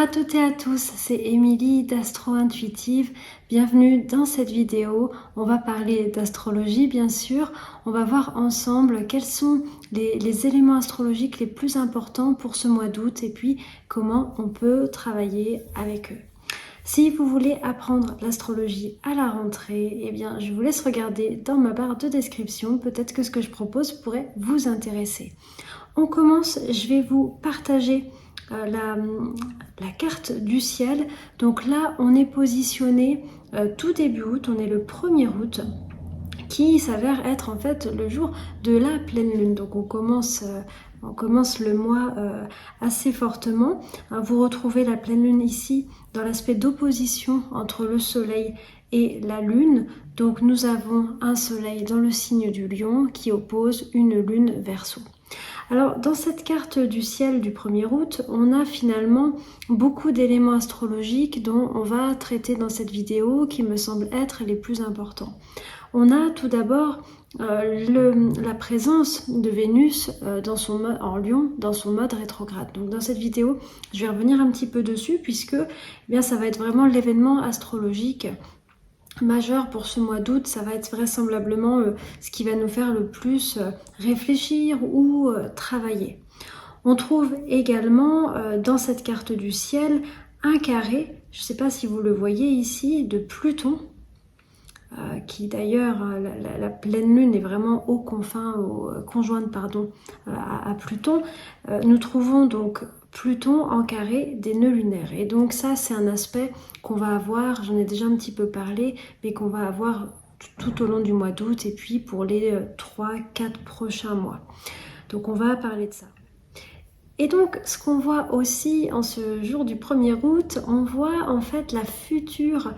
à toutes et à tous, c'est Émilie d'Astro Intuitive. Bienvenue dans cette vidéo. On va parler d'astrologie bien sûr. On va voir ensemble quels sont les éléments astrologiques les plus importants pour ce mois d'août et puis comment on peut travailler avec eux. Si vous voulez apprendre l'astrologie à la rentrée, eh bien je vous laisse regarder dans ma barre de description. Peut-être que ce que je propose pourrait vous intéresser. On commence, je vais vous partager la carte du ciel. Donc là, on est positionné tout début août, on est le 1er août, qui s'avère être en fait le jour de la pleine lune. Donc on commence le mois assez fortement. Vous retrouvez la pleine lune ici dans l'aspect d'opposition entre le soleil et la lune. Donc nous avons un soleil dans le signe du lion qui oppose une lune Verseau. Alors dans cette carte du ciel du 1er août, on a finalement beaucoup d'éléments astrologiques dont on va traiter dans cette vidéo qui me semblent être les plus importants. On a tout d'abord la présence de Vénus en Lion dans son mode rétrograde. Donc dans cette vidéo, je vais revenir un petit peu dessus puisque ça va être vraiment l'événement astrologique majeur pour ce mois d'août. Ça va être vraisemblablement ce qui va nous faire le plus réfléchir ou travailler. On trouve également dans cette carte du ciel un carré, je ne sais pas si vous le voyez ici, de Pluton, qui d'ailleurs, la pleine lune est vraiment conjointe à Pluton. Nous trouvons donc Pluton en carré des nœuds lunaires. Et donc ça, c'est un aspect qu'on va avoir, j'en ai déjà un petit peu parlé, mais qu'on va avoir tout au long du mois d'août et puis pour les 3-4 prochains mois. Donc on va parler de ça. Et donc, ce qu'on voit aussi en ce jour du 1er août, on voit en fait la future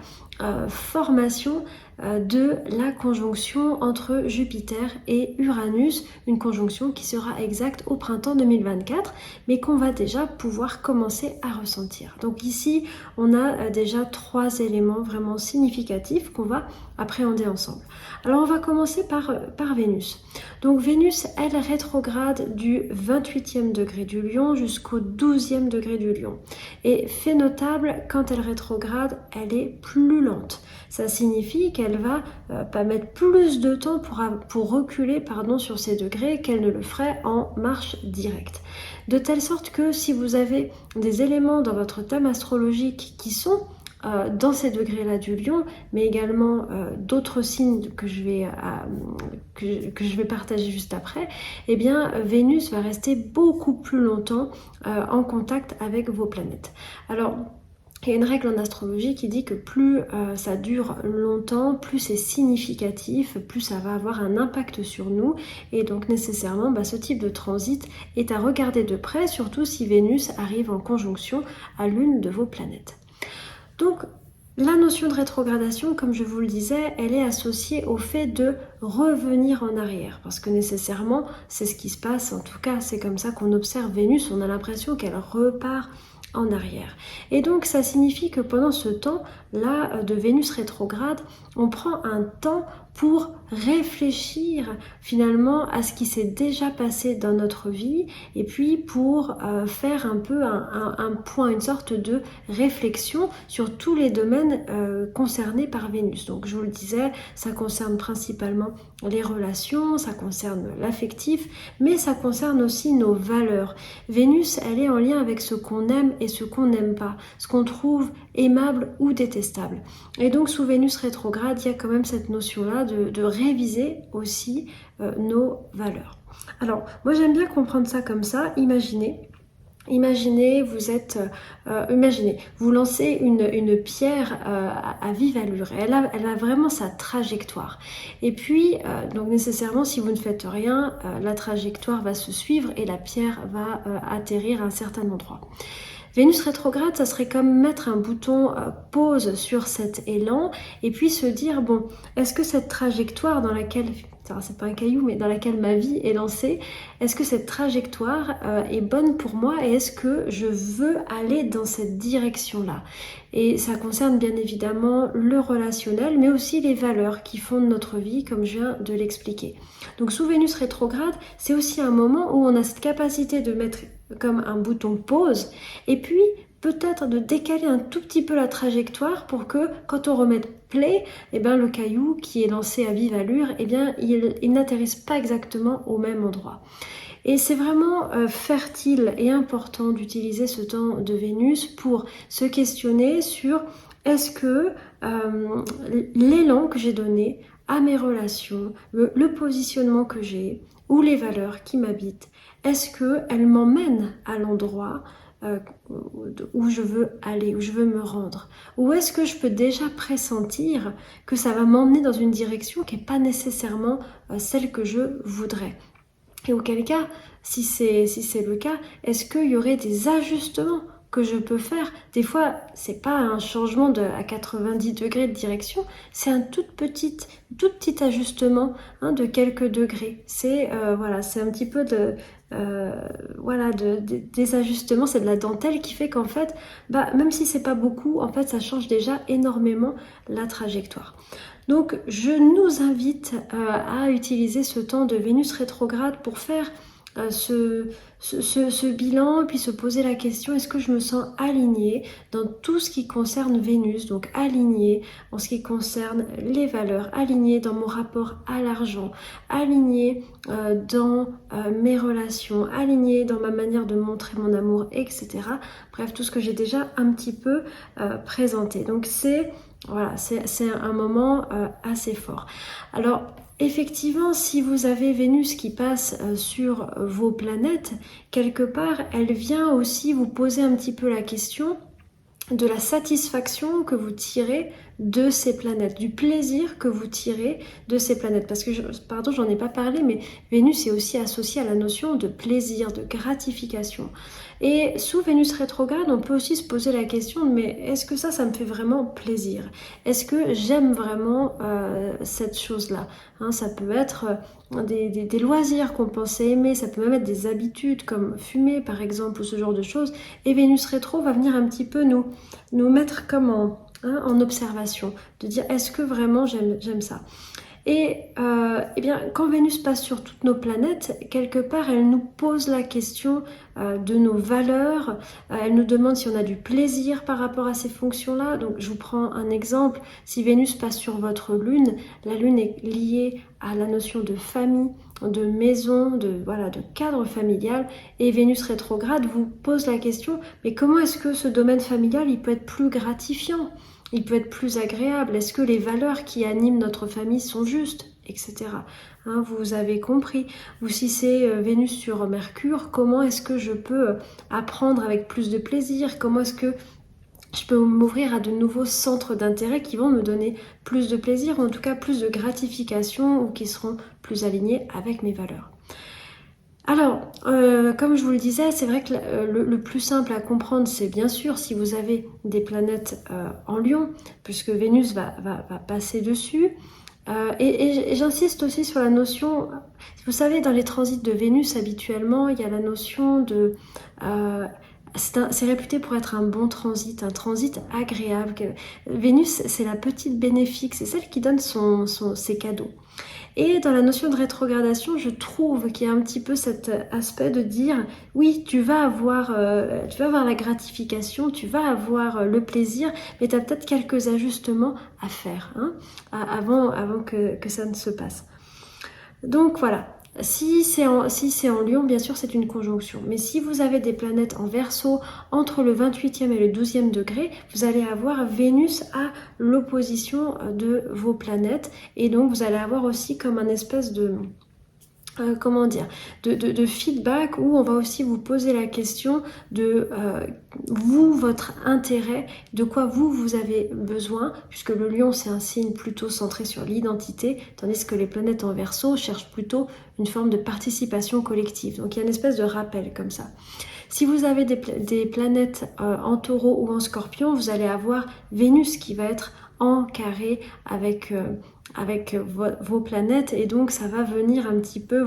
formation de la conjonction entre Jupiter et Uranus, une conjonction qui sera exacte au printemps 2024, mais qu'on va déjà pouvoir commencer à ressentir. Donc ici, on a déjà 3 éléments vraiment significatifs qu'on va appréhender ensemble. Alors on va commencer par Vénus. Donc Vénus, elle rétrograde du 28e degré du Lion jusqu'au 12e degré du Lion. Et fait notable, quand elle rétrograde, elle est plus lente. Ça signifie qu'elle va pas mettre plus de temps pour reculer sur ces degrés qu'elle ne le ferait en marche directe. De telle sorte que si vous avez des éléments dans votre thème astrologique qui sont dans ces degrés-là du Lion, mais également d'autres signes que je vais partager juste après, eh bien Vénus va rester beaucoup plus longtemps en contact avec vos planètes. Alors, il y a une règle en astrologie qui dit que plus ça dure longtemps, plus c'est significatif, plus ça va avoir un impact sur nous. Et donc nécessairement, ce type de transit est à regarder de près, surtout si Vénus arrive en conjonction à l'une de vos planètes. Donc, la notion de rétrogradation, comme je vous le disais, elle est associée au fait de revenir en arrière. Parce que nécessairement, c'est ce qui se passe, en tout cas, c'est comme ça qu'on observe Vénus, on a l'impression qu'elle repart en arrière. Et donc ça signifie que pendant ce temps-là de Vénus rétrograde, on prend un temps pour réfléchir finalement à ce qui s'est déjà passé dans notre vie et puis pour faire un peu un point, une sorte de réflexion sur tous les domaines concernés par Vénus. Donc je vous le disais, ça concerne principalement les relations, ça concerne l'affectif, mais ça concerne aussi nos valeurs. Vénus, elle est en lien avec ce qu'on aime et ce qu'on n'aime pas, ce qu'on trouve aimable ou détestable. Et donc sous Vénus rétrograde, il y a quand même cette notion-là de réviser aussi nos valeurs. Alors, moi j'aime bien comprendre ça comme ça. Imaginez, vous lancez une pierre à vive allure. Elle a vraiment sa trajectoire. Et puis, donc nécessairement, si vous ne faites rien, la trajectoire va se suivre et la pierre va atterrir à un certain endroit. Vénus rétrograde, ça serait comme mettre un bouton pause sur cet élan et puis se dire, bon, est-ce que cette trajectoire dans laquelle, c'est pas un caillou, mais dans laquelle ma vie est lancée, est-ce que cette trajectoire est bonne pour moi et est-ce que je veux aller dans cette direction-là? Et ça concerne bien évidemment le relationnel, mais aussi les valeurs qui fondent notre vie, comme je viens de l'expliquer. Donc sous Vénus rétrograde, c'est aussi un moment où on a cette capacité de mettre comme un bouton pause et puis peut-être de décaler un tout petit peu la trajectoire pour que quand on remette play, eh bien, le caillou qui est lancé à vive allure, eh bien, il n'atterrisse pas exactement au même endroit. Et c'est vraiment fertile et important d'utiliser ce temps de Vénus pour se questionner sur est-ce que l'élan que j'ai donné à mes relations, le positionnement que j'ai ou les valeurs qui m'habitent, est-ce qu'elles m'emmènent à l'endroit où je veux aller, où je veux me rendre? Ou est-ce que je peux déjà pressentir que ça va m'emmener dans une direction qui n'est pas nécessairement celle que je voudrais? Et auquel cas, si c'est le cas, est-ce qu'il y aurait des ajustements que je peux faire? Des fois, c'est pas un changement à 90 degrés de direction, c'est un tout petit ajustement de quelques degrés. C'est voilà, c'est un petit peu des ajustements, c'est de la dentelle qui fait qu'en fait, même si c'est pas beaucoup, en fait, ça change déjà énormément la trajectoire. Donc je nous invite à utiliser ce temps de Vénus rétrograde pour faire ce bilan, puis se poser la question, est-ce que je me sens alignée dans tout ce qui concerne Vénus, donc alignée en ce qui concerne les valeurs, alignée dans mon rapport à l'argent, alignée dans mes relations, alignée dans ma manière de montrer mon amour, etc. Bref, tout ce que j'ai déjà un petit peu présenté. Donc voilà, c'est un moment assez fort. Alors, effectivement, si vous avez Vénus qui passe sur vos planètes, quelque part, elle vient aussi vous poser un petit peu la question de la satisfaction que vous tirez de ces planètes, du plaisir que vous tirez de ces planètes. Parce que, pardon, j'en ai pas parlé, mais Vénus est aussi associée à la notion de plaisir, de gratification. Et sous Vénus rétrograde, on peut aussi se poser la question, mais est-ce que ça me fait vraiment plaisir? Est-ce que j'aime vraiment cette chose-là? Ça peut être des loisirs qu'on pensait aimer, ça peut même être des habitudes comme fumer par exemple, ou ce genre de choses. Et Vénus rétro va venir un petit peu nous mettre comme en observation, de dire est-ce que vraiment j'aime ça? Et eh bien, quand Vénus passe sur toutes nos planètes, quelque part, elle nous pose la question de nos valeurs. Elle nous demande si on a du plaisir par rapport à ces fonctions-là. Donc, je vous prends un exemple. Si Vénus passe sur votre lune, la lune est liée à la notion de famille, de maison, de cadre familial. Et Vénus rétrograde vous pose la question, mais comment est-ce que ce domaine familial, il peut être plus gratifiant? Il peut être plus agréable. Est-ce que les valeurs qui animent notre famille sont justes, etc. Vous avez compris. Ou si c'est Vénus sur Mercure, comment est-ce que je peux apprendre avec plus de plaisir? Comment est-ce que je peux m'ouvrir à de nouveaux centres d'intérêt qui vont me donner plus de plaisir, ou en tout cas plus de gratification, ou qui seront plus alignés avec mes valeurs? Alors, comme je vous le disais, c'est vrai que le plus simple à comprendre, c'est bien sûr si vous avez des planètes en Lion, puisque Vénus va passer dessus. Et j'insiste aussi sur la notion, vous savez, dans les transits de Vénus, habituellement, il y a la notion de... c'est réputé pour être un bon transit, un transit agréable. Vénus, c'est la petite bénéfique, c'est celle qui donne ses cadeaux. Et dans la notion de rétrogradation, je trouve qu'il y a un petit peu cet aspect de dire oui, tu vas avoir la gratification, tu vas avoir le plaisir, mais tu as peut-être quelques ajustements à faire avant que ça ne se passe. Donc voilà. Si c'est en Lion, bien sûr, c'est une conjonction. Mais si vous avez des planètes en Verseau entre le 28e et le 12e degré, vous allez avoir Vénus à l'opposition de vos planètes. Et donc, vous allez avoir aussi comme un espèce de... de feedback où on va aussi vous poser la question de votre intérêt, de quoi vous avez besoin, puisque le lion c'est un signe plutôt centré sur l'identité, tandis que les planètes en Verseau cherchent plutôt une forme de participation collective. Donc il y a une espèce de rappel comme ça. Si vous avez des planètes en Taureau ou en Scorpion, vous allez avoir Vénus qui va être en carré avec vos planètes, et donc ça va venir un petit peu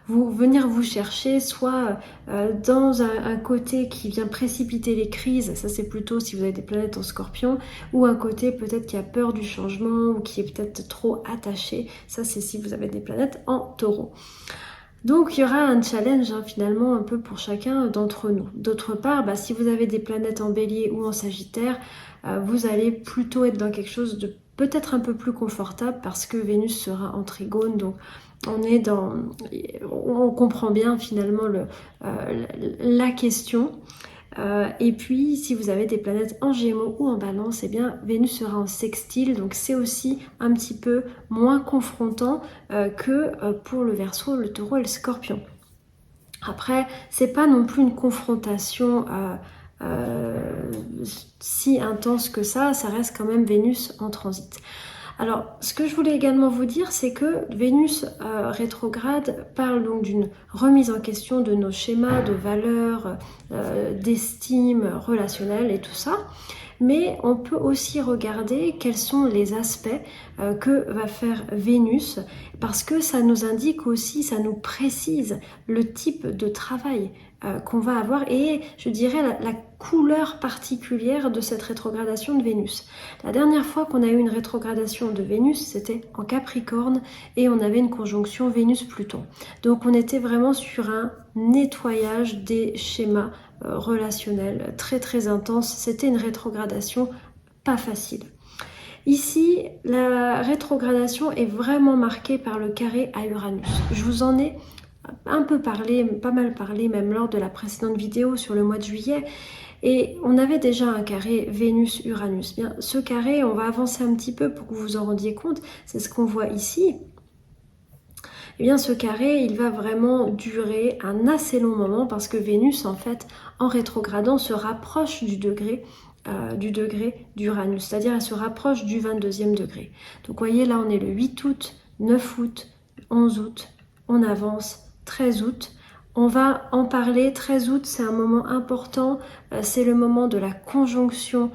venir vous chercher, soit dans un côté qui vient précipiter les crises, ça c'est plutôt si vous avez des planètes en Scorpion, ou un côté peut-être qui a peur du changement ou qui est peut-être trop attaché, ça c'est si vous avez des planètes en Taureau. Donc il y aura un challenge finalement un peu pour chacun d'entre nous. D'autre part, si vous avez des planètes en Bélier ou en Sagittaire, vous allez plutôt être dans quelque chose de peut-être un peu plus confortable parce que Vénus sera en trigone, donc on comprend bien finalement la question. Et puis, si vous avez des planètes en Gémeaux ou en Balance, eh bien, Vénus sera en sextile, donc c'est aussi un petit peu moins confrontant que pour le Verseau, le Taureau et le Scorpion. Après, c'est pas non plus une confrontation si intense que ça reste quand même Vénus en transit. Alors, ce que je voulais également vous dire, c'est que Vénus rétrograde parle donc d'une remise en question de nos schémas, de valeurs, d'estime relationnelle et tout ça. Mais on peut aussi regarder quels sont les aspects que va faire Vénus, parce que ça nous indique aussi, ça nous précise le type de travail qu'on va avoir et je dirais la couleur particulière de cette rétrogradation de Vénus. La dernière fois qu'on a eu une rétrogradation de Vénus, c'était en Capricorne et on avait une conjonction Vénus-Pluton. Donc on était vraiment sur un nettoyage des schémas relationnels très très intense. C'était une rétrogradation pas facile. Ici, la rétrogradation est vraiment marquée par le carré à Uranus. Je vous en ai un peu parlé, pas mal parlé même lors de la précédente vidéo sur le mois de juillet. Et on avait déjà un carré Vénus-Uranus. Bien, ce carré, on va avancer un petit peu pour que vous vous en rendiez compte. C'est ce qu'on voit ici. Eh bien, ce carré, il va vraiment durer un assez long moment parce que Vénus, en fait, en rétrogradant, se rapproche du degré d'Uranus, c'est-à-dire elle se rapproche du 22e degré. Donc, vous voyez, là, on est le 8 août, 9 août, 11 août, on avance, 13 août. On va en parler, 13 août, c'est un moment important, c'est le moment de la conjonction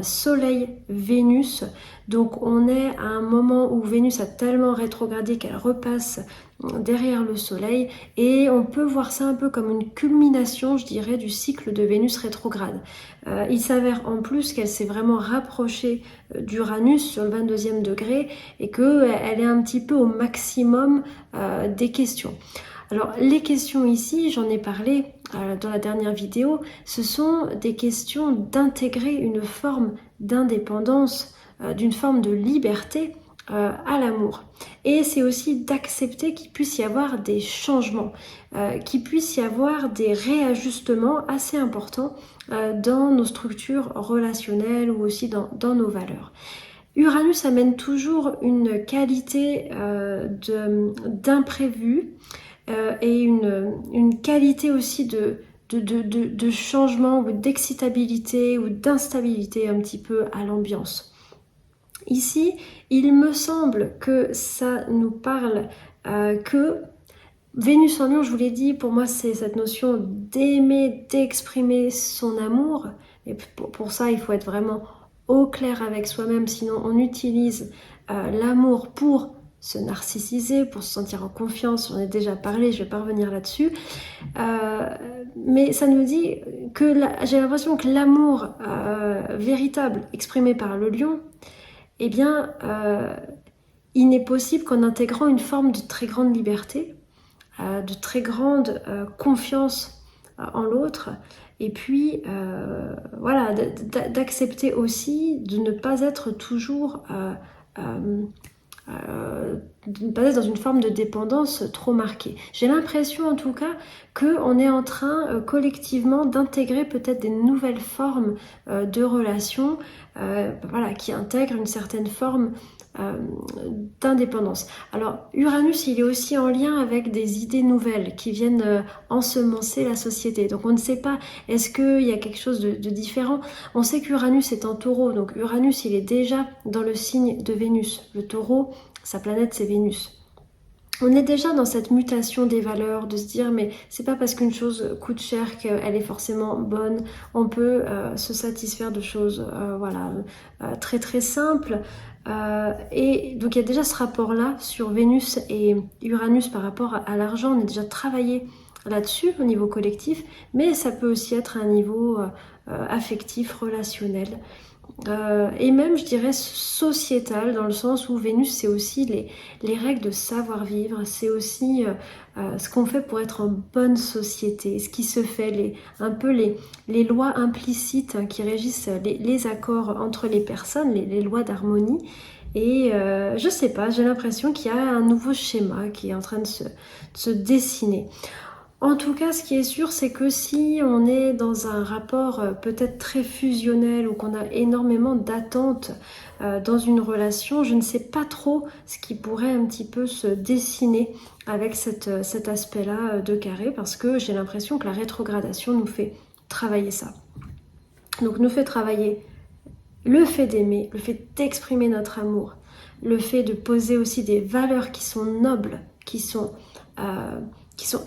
Soleil-Vénus. Donc on est à un moment où Vénus a tellement rétrogradé qu'elle repasse derrière le Soleil et on peut voir ça un peu comme une culmination, je dirais, du cycle de Vénus rétrograde. Il s'avère en plus qu'elle s'est vraiment rapprochée d'Uranus sur le 22e degré et qu'elle est un petit peu au maximum des questions. Alors les questions ici, j'en ai parlé dans la dernière vidéo, ce sont des questions d'intégrer une forme d'indépendance, d'une forme de liberté à l'amour. Et c'est aussi d'accepter qu'il puisse y avoir des changements, qu'il puisse y avoir des réajustements assez importants dans nos structures relationnelles ou aussi dans nos valeurs. Uranus amène toujours une qualité d'imprévu, et une qualité aussi de changement ou d'excitabilité ou d'instabilité un petit peu à l'ambiance. Ici, il me semble que ça nous parle que Vénus en Lion, je vous l'ai dit, pour moi c'est cette notion d'aimer, d'exprimer son amour. Et pour ça, il faut être vraiment au clair avec soi-même, sinon on utilise l'amour pour se narcissiser, pour se sentir en confiance, j'en ai déjà parlé, je ne vais pas revenir là-dessus. Mais ça nous dit que j'ai l'impression que l'amour véritable exprimé par le lion, eh bien, il n'est possible qu'en intégrant une forme de très grande liberté, de très grande confiance en l'autre, et puis voilà, d'accepter aussi de ne pas être toujours de ne pas être dans une forme de dépendance trop marquée. J'ai l'impression en tout cas qu'on est en train collectivement d'intégrer peut-être des nouvelles formes de relations voilà, qui intègrent une certaine forme d'indépendance. Alors Uranus, il est aussi en lien avec des idées nouvelles qui viennent ensemencer la société. Donc on ne sait pas, est-ce qu'il y a quelque chose de différent? On sait qu'Uranus est en taureau, donc Uranus, il est déjà dans le signe de Vénus. Le taureau, sa planète, c'est Vénus. On est déjà dans cette mutation des valeurs, de se dire mais c'est pas parce qu'une chose coûte cher qu'elle est forcément bonne. On peut se satisfaire de choses voilà, très très simples. Et donc il y a déjà ce rapport-là sur Vénus et Uranus par rapport à l'argent. On a déjà travaillé là-dessus au niveau collectif, mais ça peut aussi être à un niveau affectif, relationnel. et même je dirais sociétale, dans le sens où Vénus c'est aussi les règles de savoir-vivre, c'est aussi ce qu'on fait pour être en bonne société, ce qui se fait, un peu les lois implicites hein, qui régissent les accords entre les personnes, les lois d'harmonie. Et je sais pas, j'ai l'impression qu'il y a un nouveau schéma qui est en train de se dessiner. En tout cas, ce qui est sûr, c'est que si on est dans un rapport peut-être très fusionnel ou qu'on a énormément d'attentes dans une relation, je ne sais pas trop ce qui pourrait un petit peu se dessiner avec cet aspect-là de carré, parce que j'ai l'impression que la rétrogradation nous fait travailler ça. Donc nous fait travailler le fait d'aimer, le fait d'exprimer notre amour, le fait de poser aussi des valeurs qui sont nobles, qui sont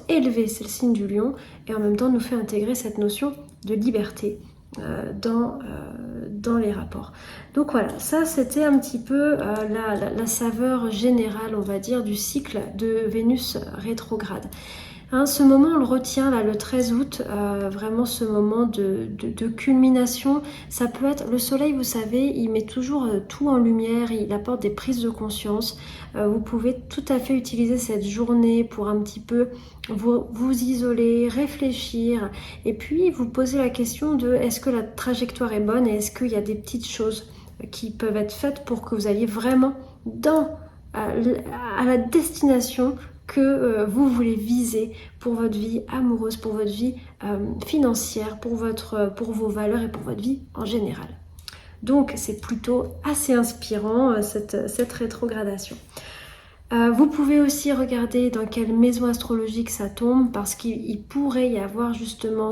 élevées, c'est le signe du lion, et en même temps nous fait intégrer cette notion de liberté dans les rapports. Donc voilà, ça c'était un petit peu la saveur générale, on va dire, du cycle de Vénus rétrograde. Hein, ce moment, on le retient là le 13 août, vraiment ce moment de culmination. Ça peut être, le soleil, vous savez, il met toujours tout en lumière, il apporte des prises de conscience. Vous pouvez tout à fait utiliser cette journée pour un petit peu vous isoler, réfléchir, et puis vous poser la question de est-ce que la trajectoire est bonne et est-ce qu'il y a des petites choses qui peuvent être faites pour que vous alliez vraiment à la destination que vous voulez viser pour votre vie amoureuse, pour votre vie financière, pour vos valeurs et pour votre vie en général. Donc c'est plutôt assez inspirant cette rétrogradation. Vous pouvez aussi regarder dans quelle maison astrologique ça tombe, parce qu'il pourrait y avoir justement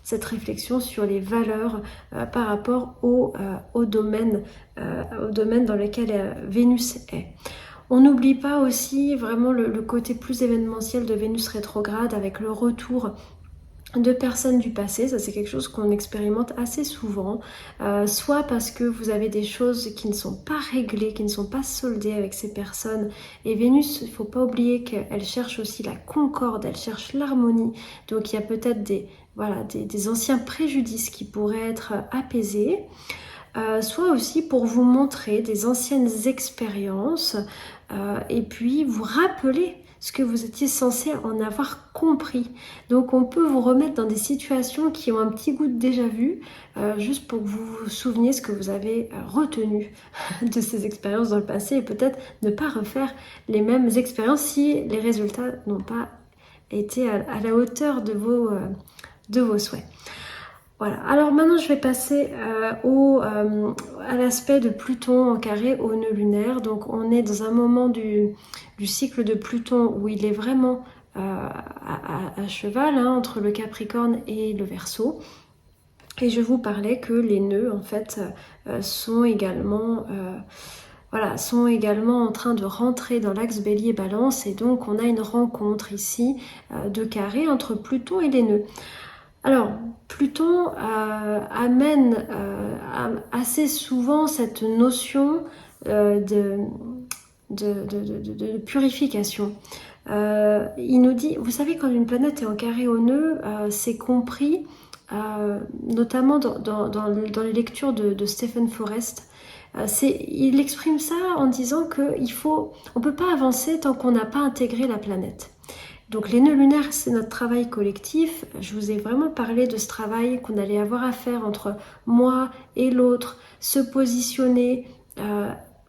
cette réflexion sur les valeurs par rapport au domaine dans lequel Vénus est. On n'oublie pas aussi vraiment le côté plus événementiel de Vénus rétrograde avec le retour de personnes du passé. Ça c'est quelque chose qu'on expérimente assez souvent, soit parce que vous avez des choses qui ne sont pas réglées, qui ne sont pas soldées avec ces personnes, et Vénus, il ne faut pas oublier qu'elle cherche aussi la concorde, elle cherche l'harmonie, donc il y a peut-être des anciens préjudices qui pourraient être apaisés. Soit aussi pour vous montrer des anciennes expériences et puis vous rappeler ce que vous étiez censé en avoir compris. Donc on peut vous remettre dans des situations qui ont un petit goût de déjà vu, juste pour que vous vous souveniez ce que vous avez retenu de ces expériences dans le passé, et peut-être ne pas refaire les mêmes expériences si les résultats n'ont pas été à la hauteur de vos souhaits. Voilà, alors maintenant je vais passer à l'aspect de Pluton en carré au nœud lunaire. Donc on est dans un moment du cycle de Pluton où il est vraiment à cheval hein, entre le Capricorne et le Verseau. Et je vous parlais que les nœuds en fait sont également en train de rentrer dans l'axe Bélier-Balance, et donc on a une rencontre ici de carré entre Pluton et les nœuds. Alors, Pluton amène assez souvent cette notion de purification. Il nous dit, vous savez, quand une planète est en carré au nœud, c'est compris notamment dans les lectures de Stephen Forrest. Il exprime ça en disant qu'on ne peut pas avancer tant qu'on n'a pas intégré la planète. Donc les nœuds lunaires, c'est notre travail collectif. Je vous ai vraiment parlé de ce travail qu'on allait avoir à faire entre moi et l'autre, se positionner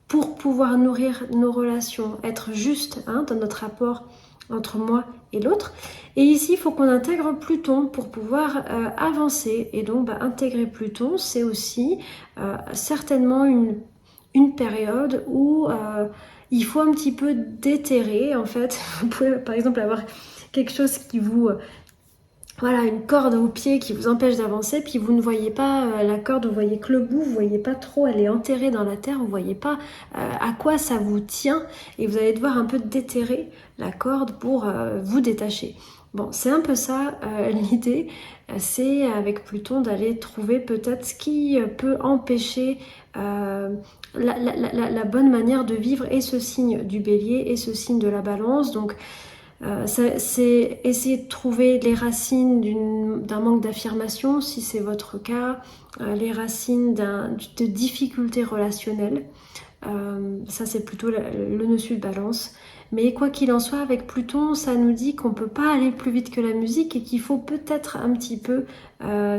pour pouvoir nourrir nos relations, être juste hein, dans notre rapport entre moi et l'autre. Et ici, il faut qu'on intègre Pluton pour pouvoir avancer. Et donc, intégrer Pluton, c'est aussi certainement une période où il faut un petit peu déterrer en fait. Vous pouvez par exemple avoir quelque chose qui vous... une corde au pied qui vous empêche d'avancer, puis vous ne voyez pas la corde, vous voyez que le bout, vous voyez pas trop, elle est enterrée dans la terre, vous voyez pas à quoi ça vous tient, et vous allez devoir un peu déterrer la corde pour vous détacher. Bon, c'est un peu ça l'idée, c'est avec Pluton d'aller trouver peut-être ce qui peut empêcher la bonne manière de vivre, et ce signe du Bélier et ce signe de la Balance. Donc C'est essayer de trouver les racines d'un manque d'affirmation, si c'est votre cas, les racines de difficultés relationnelles. Ça, c'est plutôt le nœud sud balance. Mais quoi qu'il en soit, avec Pluton, ça nous dit qu'on ne peut pas aller plus vite que la musique et qu'il faut peut-être un petit peu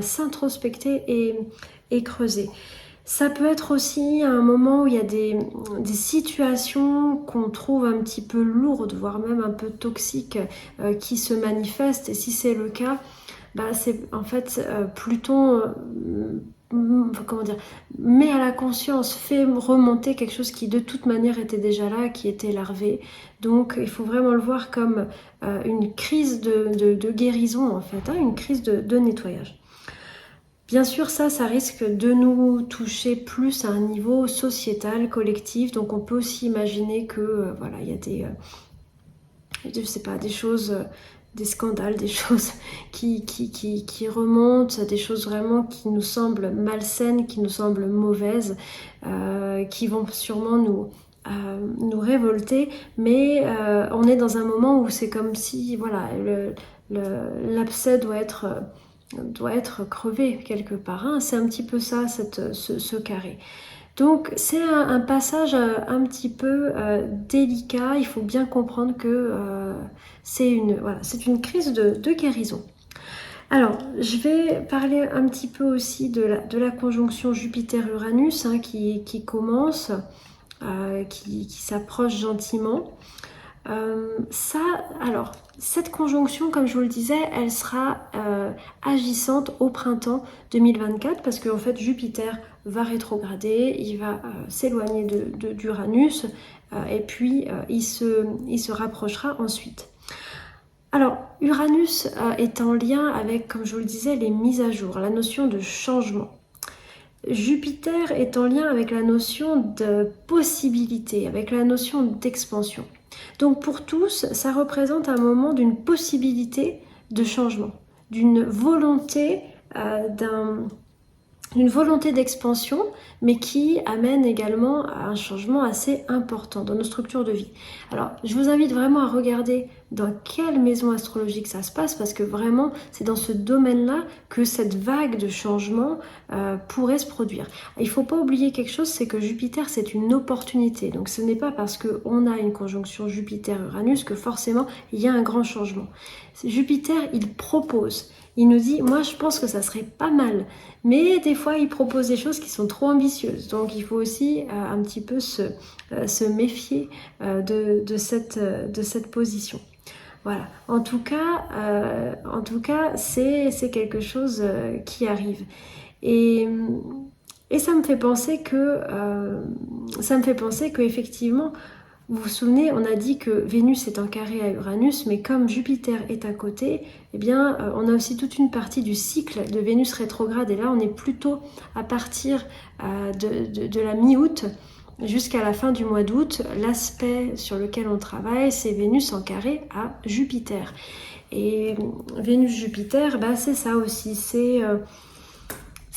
s'introspecter et creuser. Ça peut être aussi un moment où il y a des situations qu'on trouve un petit peu lourdes, voire même un peu toxiques, qui se manifestent. Et si c'est le cas, c'est en fait Pluton, comment dire, met à la conscience, fait remonter quelque chose qui de toute manière était déjà là, qui était larvé. Donc il faut vraiment le voir comme une crise de guérison en fait, hein, une crise de nettoyage. Bien sûr, ça risque de nous toucher plus à un niveau sociétal, collectif. Donc, on peut aussi imaginer que, voilà, il y a je sais pas, des choses, des scandales, des choses qui remontent, des choses vraiment qui nous semblent malsaines, qui nous semblent mauvaises, qui vont sûrement nous révolter. Mais on est dans un moment où c'est comme si, voilà, l'abcès doit être crevé quelque part. Hein. C'est un petit peu ça, ce carré. Donc c'est un passage un petit peu délicat. Il faut bien comprendre que c'est une crise de guérison. Alors, je vais parler un petit peu aussi de la conjonction Jupiter-Uranus hein, qui commence, qui s'approche gentiment. Alors, cette conjonction, comme je vous le disais, elle sera agissante au printemps 2024 parce qu'en fait, Jupiter va rétrograder, il va s'éloigner d'Uranus et puis il se rapprochera ensuite. Alors, Uranus est en lien avec, comme je vous le disais, les mises à jour, la notion de changement. Jupiter est en lien avec la notion de possibilité, avec la notion d'expansion. Donc pour tous, ça représente un moment d'une possibilité de changement, d'une volonté d'expansion, mais qui amène également à un changement assez important dans nos structures de vie. Alors, je vous invite vraiment à regarder dans quelle maison astrologique ça se passe, parce que vraiment, c'est dans ce domaine-là que cette vague de changement pourrait se produire. Il ne faut pas oublier quelque chose, c'est que Jupiter, c'est une opportunité. Donc, ce n'est pas parce qu'on a une conjonction Jupiter-Uranus que forcément, il y a un grand changement. Jupiter, il propose. Il nous dit, moi je pense que ça serait pas mal, mais des fois il propose des choses qui sont trop ambitieuses, donc il faut aussi un petit peu se méfier de cette position. Voilà, en tout cas c'est quelque chose qui arrive. Et ça me fait penser que effectivement, vous vous souvenez, on a dit que Vénus est en carré à Uranus, mais comme Jupiter est à côté, eh bien, on a aussi toute une partie du cycle de Vénus rétrograde. Et là, on est plutôt à partir de la mi-août jusqu'à la fin du mois d'août. L'aspect sur lequel on travaille, c'est Vénus en carré à Jupiter. Et Vénus-Jupiter, c'est ça aussi, c'est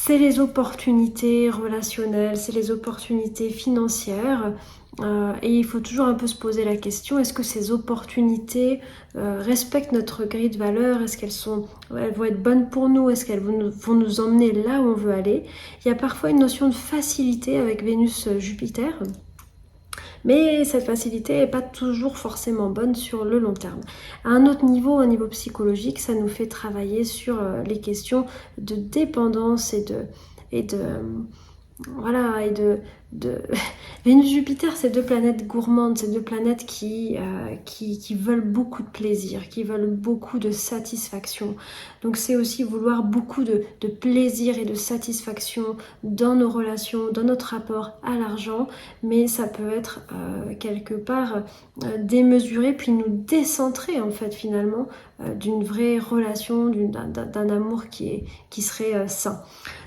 les opportunités relationnelles, c'est les opportunités financières. Et il faut toujours un peu se poser la question, est-ce que ces opportunités respectent notre grille de valeurs? Est-ce elles vont être bonnes pour nous? Est-ce qu'elles vont nous emmener là où on veut aller? Il y a parfois une notion de facilité avec Vénus-Jupiter, mais cette facilité n'est pas toujours forcément bonne sur le long terme. À un autre niveau, au niveau psychologique, ça nous fait travailler sur les questions de dépendance et de Vénus-Jupiter, c'est deux planètes gourmandes, c'est deux planètes qui veulent beaucoup de plaisir, qui veulent beaucoup de satisfaction. Donc c'est aussi vouloir beaucoup de plaisir et de satisfaction dans nos relations, dans notre rapport à l'argent, mais ça peut être quelque part démesuré, puis nous décentrer en fait finalement d'une vraie relation, d'un amour qui serait sain.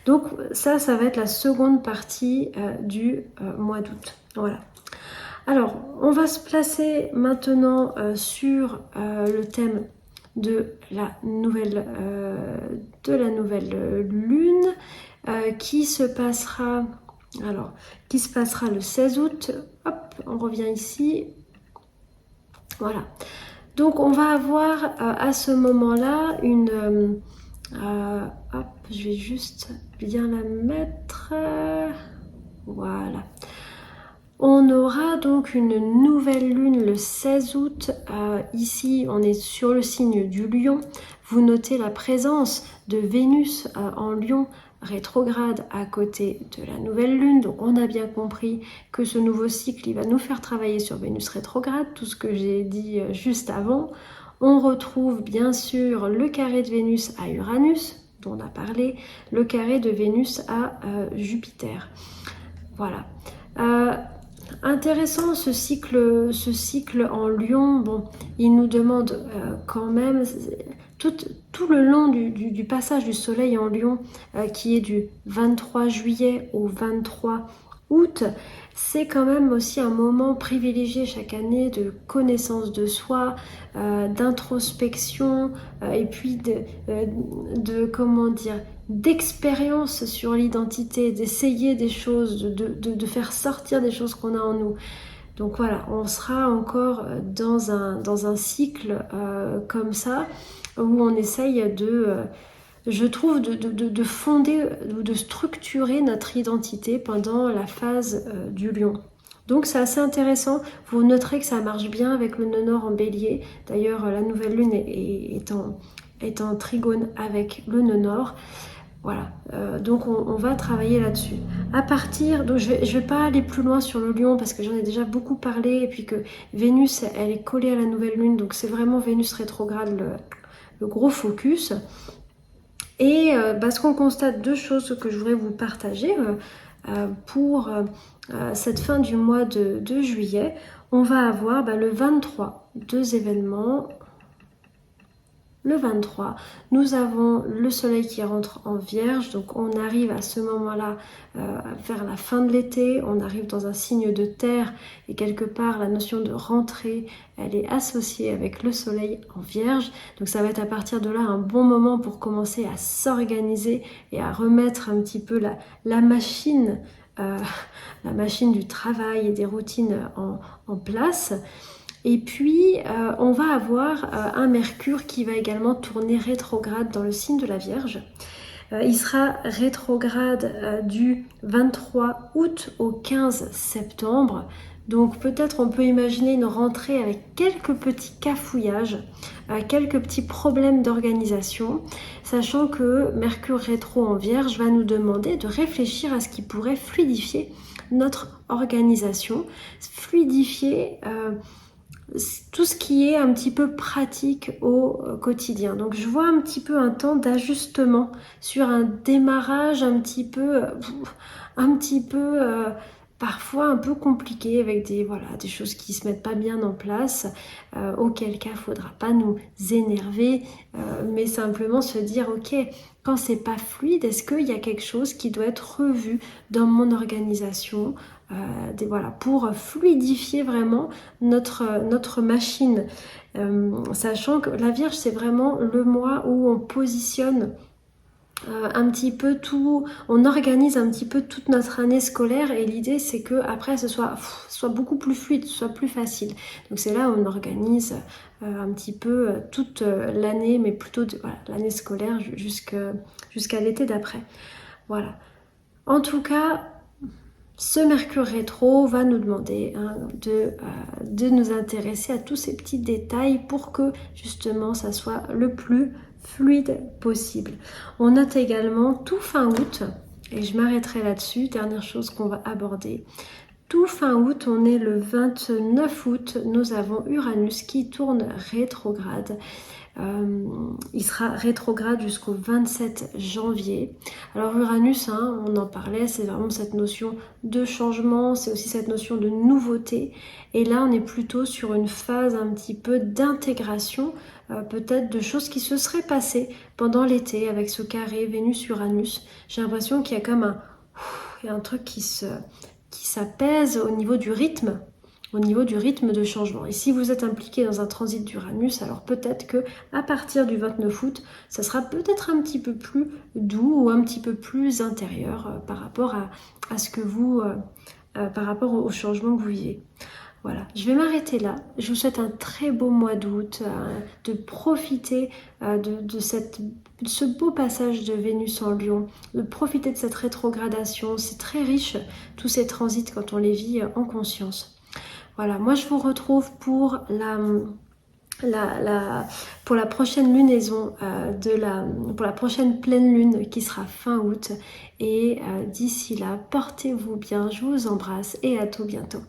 Donc ça va être la seconde partie du mois d'août. Voilà. Alors, on va se placer maintenant sur le thème de la nouvelle lune qui se passera le 16 août. Hop, on revient ici. Voilà. Donc on va avoir à ce moment-là une... hop, je vais juste bien la mettre. Voilà. On aura donc une nouvelle lune le 16 août. Ici, on est sur le signe du Lion. Vous notez la présence de Vénus en Lion rétrograde à côté de la nouvelle lune. Donc on a bien compris que ce nouveau cycle, il va nous faire travailler sur Vénus rétrograde, tout ce que j'ai dit juste avant. On retrouve bien sûr le carré de Vénus à Uranus, dont on a parlé, le carré de Vénus à Jupiter. Voilà. Intéressant ce cycle en Lion. Bon, il nous demande quand même tout le long du passage du soleil en Lion, qui est du 23 juillet au 23 août, c'est quand même aussi un moment privilégié chaque année de connaissance de soi, d'introspection, et puis comment dire, d'expérience sur l'identité, d'essayer des choses, de faire sortir des choses qu'on a en nous. Donc voilà, on sera encore dans un cycle comme ça, où on essaye je trouve, de fonder ou de structurer notre identité pendant la phase du Lion. Donc c'est assez intéressant. Vous noterez que ça marche bien avec le nœud nord en bélier. D'ailleurs, la nouvelle lune est en trigone avec le nœud nord. Voilà, donc on va travailler là-dessus. Donc je vais pas aller plus loin sur le Lion parce que j'en ai déjà beaucoup parlé, et puis que Vénus, elle est collée à la nouvelle lune, donc c'est vraiment Vénus rétrograde le gros focus. Et parce qu'on constate deux choses que je voudrais vous partager pour cette fin du mois de juillet. On va avoir le 23, deux événements. Le 23, nous avons le soleil qui rentre en Vierge, donc on arrive à ce moment-là vers la fin de l'été, on arrive dans un signe de terre, et quelque part la notion de rentrée, elle est associée avec le soleil en Vierge, donc ça va être à partir de là un bon moment pour commencer à s'organiser et à remettre un petit peu la machine du travail et des routines en place. Et puis, on va avoir un Mercure qui va également tourner rétrograde dans le signe de la Vierge. Il sera rétrograde du 23 août au 15 septembre. Donc peut-être on peut imaginer une rentrée avec quelques petits cafouillages, quelques petits problèmes d'organisation, sachant que Mercure rétro en Vierge va nous demander de réfléchir à ce qui pourrait fluidifier notre organisation, fluidifier tout ce qui est un petit peu pratique au quotidien. Donc je vois un petit peu un temps d'ajustement sur un démarrage un petit peu parfois un peu compliqué, avec des choses qui se mettent pas bien en place, auquel cas faudra pas nous énerver, mais simplement se dire ok, quand c'est pas fluide, est-ce qu'il y a quelque chose qui doit être revu dans mon organisation, pour fluidifier vraiment notre machine, sachant que la Vierge, c'est vraiment le mois où on positionne un petit peu tout, on organise un petit peu toute notre année scolaire, et l'idée c'est que après ce soit beaucoup plus fluide, ce soit plus facile. Donc c'est là où on organise un petit peu toute l'année, mais plutôt l'année scolaire jusqu'à l'été d'après. Voilà. En tout cas, ce Mercure rétro va nous demander de nous intéresser à tous ces petits détails pour que justement ça soit le plus fluide possible. On note également tout fin août, et je m'arrêterai là-dessus, dernière chose qu'on va aborder. Tout fin août, on est le 29 août, nous avons Uranus qui tourne rétrograde. Il sera rétrograde jusqu'au 27 janvier. Alors Uranus, on en parlait, c'est vraiment cette notion de changement, c'est aussi cette notion de nouveauté. Et là, on est plutôt sur une phase un petit peu d'intégration, peut-être de choses qui se seraient passées pendant l'été avec ce carré Vénus-Uranus. J'ai l'impression qu'il y a comme un truc qui s'apaise au niveau du rythme de changement. Et si vous êtes impliqué dans un transit d'Uranus, alors peut-être que à partir du 29 août, ça sera peut-être un petit peu plus doux ou un petit peu plus intérieur par rapport à ce que par rapport au changement que vous vivez. Voilà, je vais m'arrêter là. Je vous souhaite un très beau mois d'août, de profiter de ce beau passage de Vénus en Lion, de profiter de cette rétrogradation. C'est très riche, tous ces transits quand on les vit en conscience. Voilà, moi je vous retrouve pour pour la prochaine lunaison, pour la prochaine pleine lune qui sera fin août. Et d'ici là, portez-vous bien, je vous embrasse et à tout bientôt.